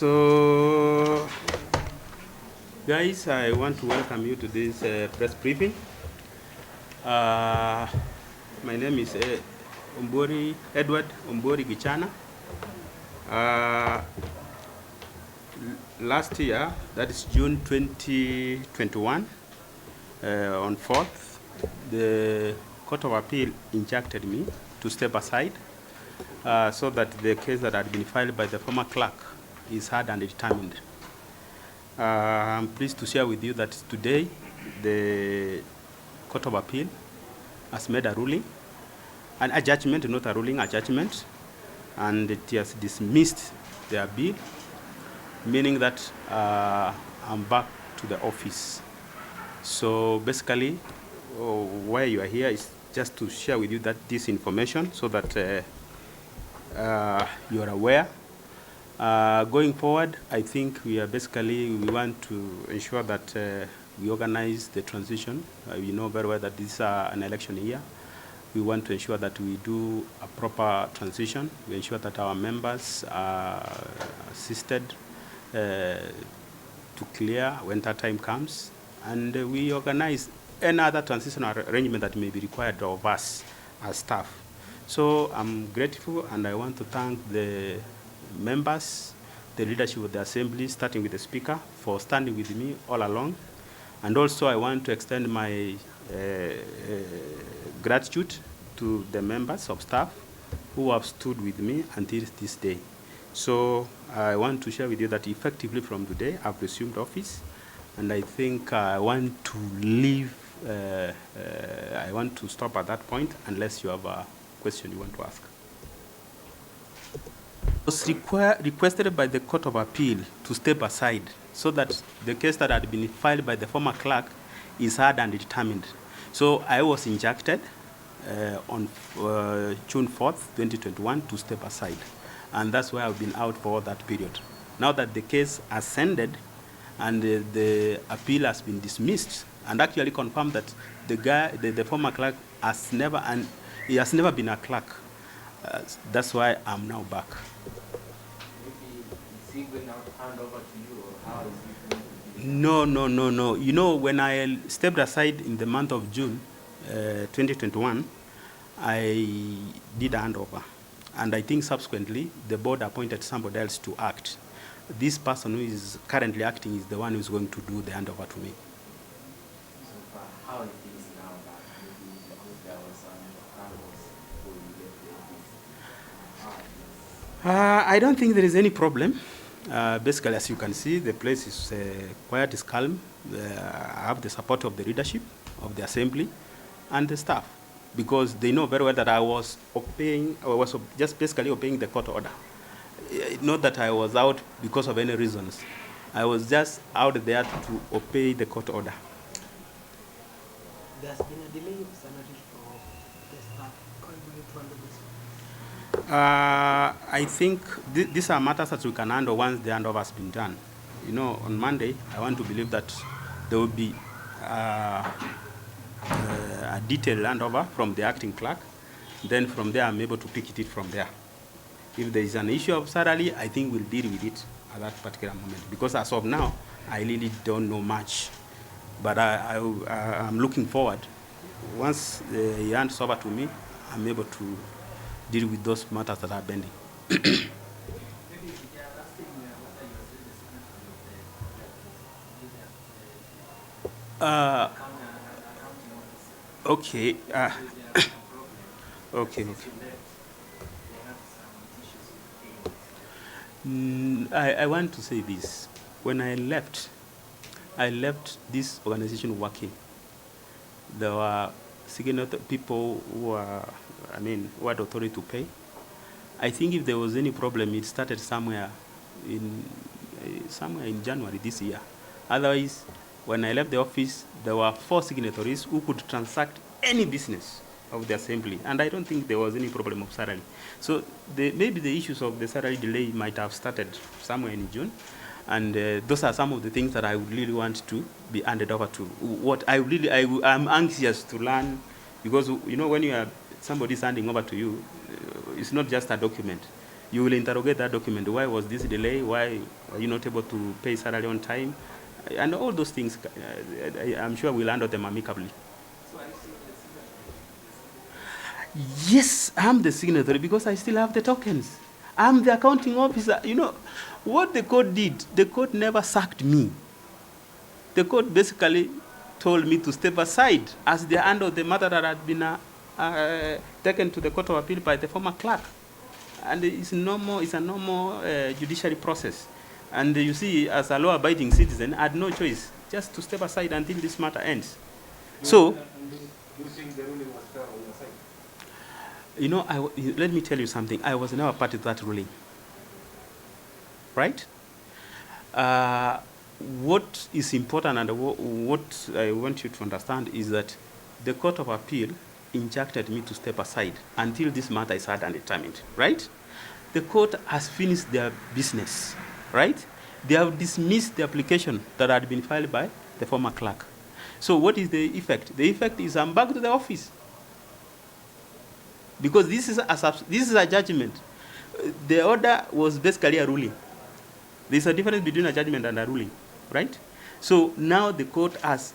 So, guys, I want to welcome you to this press briefing. My name is Edward Ombori Gichana. Last year, that is June 2021, on 4th, the Court of Appeal injuncted me to step aside so that the case that had been filed by the former clerk is heard and determined. I'm pleased to share with you that today the Court of Appeal has made a ruling, and a judgment, not a ruling, a judgment, and it has dismissed their bill, meaning that I'm back to the office. So basically, why you are here is just to share with you that this information so that you are aware. Going forward, I think we want to ensure that we organize the transition. You know very well that this is an election year. We want to ensure that we do a proper transition. We ensure that our members are assisted to clear when that time comes. And we organize any other transitional arrangement that may be required of us as staff. So I'm grateful, and I want to thank the members, the leadership of the assembly, starting with the speaker, for standing with me all along. And also I want to extend my gratitude to the members of staff who have stood with me until this day. So I want to share with you that effectively from today I've resumed office, and I think I want to leave, I want to stop at that point unless you have a question you want to ask. Was requested by the Court of Appeal to step aside so that the case that had been filed by the former clerk is heard and determined. So I was injuncted on June 4th, 2021 to step aside. And that's why I've been out for that period. Now that the case has ended and the appeal has been dismissed, and actually confirmed that the former clerk has never been a clerk. That's why I'm now back. Is he going to hand over to you, or how is he going to do it? No. You know, when I stepped aside in the month of June 2021, I did a handover. And I think subsequently, the board appointed somebody else to act. This person who is currently acting is the one who is going to do the handover to me. So far, how are things now that maybe because there was some troubles before you get the office? I don't think there is any problem. Basically, as you can see, the place is quiet, is calm. I have the support of the leadership of the assembly and the staff, because they know very well that I was just basically obeying the court order. Not that I was out because of any reasons. I was just out there to obey the court order. There's been a delay of salary for the staff. How are you going to handle this? I think these are matters that we can handle once the handover has been done. You know, on Monday, I want to believe that there will be a detailed handover from the acting clerk. Then from there, I'm able to pick it from there. If there is an issue of salary, I think we'll deal with it at that particular moment. Because as of now, I really don't know much. But I'm looking forward. Once he hands over to me, I'm able to deal with those matters that are pending. Okay. Okay. I want to say this. When I left this organization working. There were people who had authority to pay. I think if there was any problem, it started somewhere in January this year. Otherwise, when I left the office, there were 4 signatories who could transact any business of the assembly, and I don't think there was any problem of salary. So maybe the issues of the salary delay might have started somewhere in June, and those are some of the things that I would really want to be handed over to. What I'm anxious to learn, because you know when somebody's handing over to you, it's not just a document. You will interrogate that document. Why was this delay? Why are you not able to pay salary on time? And all those things, I'm sure we'll handle them amicably. So I see the Yes, I'm the signatory because I still have the tokens. I'm the accounting officer. You know, what the court did, the court never sacked me. The court basically told me to step aside as the hand of the matter that had been taken to the Court of Appeal by the former clerk. And it's a normal judiciary process. And you see, as a law-abiding citizen, I had no choice just to step aside until this matter ends. So, do you think the ruling was fair on your side? you know, let me tell you something. I was never part of that ruling. Right? What is important and what I want you to understand is that the Court of Appeal instructed me to step aside until this matter is heard and determined. Right? The court has finished their business. Right? They have dismissed the application that had been filed by the former clerk. So what is the effect? The effect is I'm back to the office. Because this is a judgment. The order was basically a ruling. There's a difference between a judgment and a ruling, right? So now the court has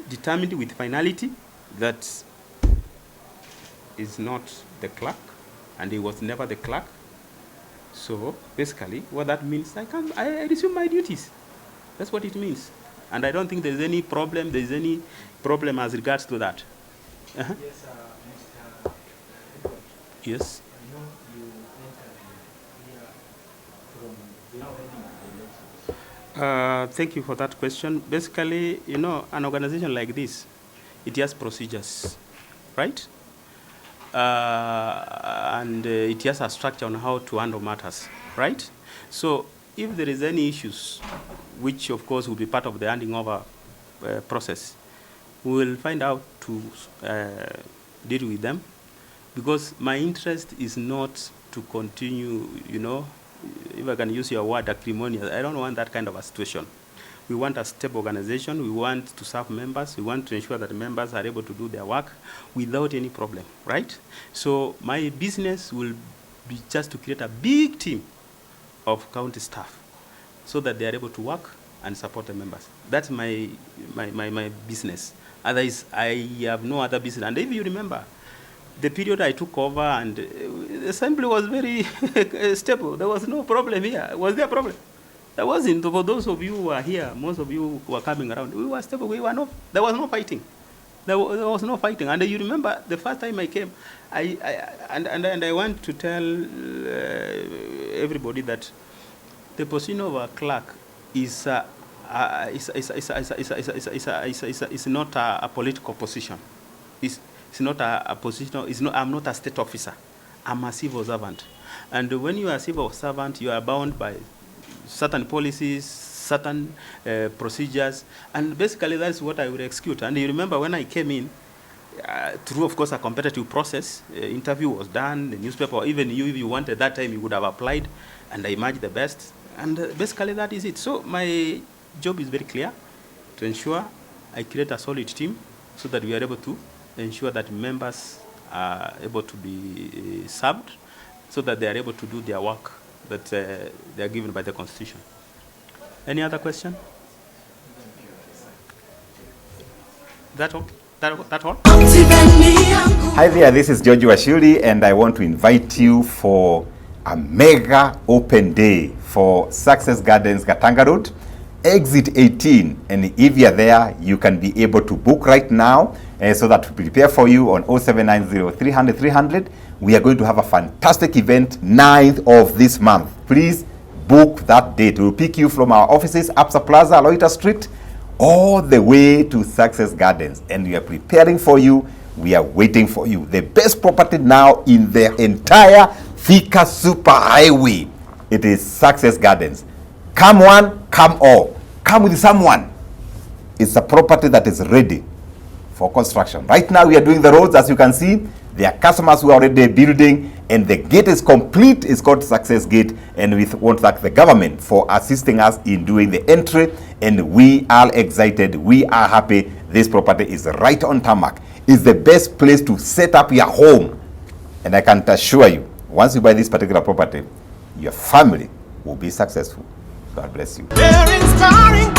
determined with finality that is not the clerk, and he was never the clerk. So basically, what that means, I resume my duties. That's what it means. And I don't think there's any problem. There's any problem as regards to that. Uh-huh. Yes, Mr. Yes. I know you entered here from without any elections. Thank you for that question. Basically, you know, an organization like this, it has procedures, right? And it has a structure on how to handle matters, right? So if there is any issues, which of course will be part of the handing over process, we will find out to deal with them, because my interest is not to continue, you know, if I can use your word, acrimonious. I don't want that kind of a situation. We want a stable organization. We want to serve members. We want to ensure that members are able to do their work without any problem, right? So my business will be just to create a big team of county staff so that they are able to work and support the members. That's my business. Otherwise, I have no other business. And if you remember, the period I took over and the assembly was very stable. There was no problem here. Was there a problem? There wasn't. For those of you who are here, most of you who are coming around, we were stable. There was no fighting. There was no fighting. And you remember the first time I came, I want to tell everybody that the position of a clerk is not a political position. It's not a position. I'm not a state officer. I'm a civil servant. And when you are a civil servant, you are bound by certain policies, certain procedures, and basically that's what I would execute. And you remember when I came in, through, of course, a competitive process, interview was done, the newspaper, even you, if you wanted that time, you would have applied, and I emerged the best. And basically that is it. So my job is very clear, to ensure I create a solid team so that we are able to ensure that members are able to be served, so that they are able to do their work that they are given by the Constitution. Any other question? That all? That all? Hi there, this is George Washuri, and I want to invite you for a mega open day for Success Gardens, Gatanga Road, exit 18. And if you're there, you can be able to book right now so that we prepare for you on 0790 300 300. We are going to have a fantastic event 9th of this month. Please book that date. We'll pick you from our offices, Absa Plaza, Aloita Street, all the way to Success Gardens. And we are preparing for you. We are waiting for you. The best property now in the entire Thika Super Highway. It is Success Gardens. Come one, come all. Come with someone. It's a property that is ready for construction. Right now we are doing the roads, as you can see. There are customers who are already building, and the gate is complete. It's called Success Gate, and we want to thank the government for assisting us in doing the entry, and we are excited. We are happy. This property is right on tarmac. It's the best place to set up your home, and I can assure you, once you buy this particular property, your family will be successful. God bless you. They're inspiring,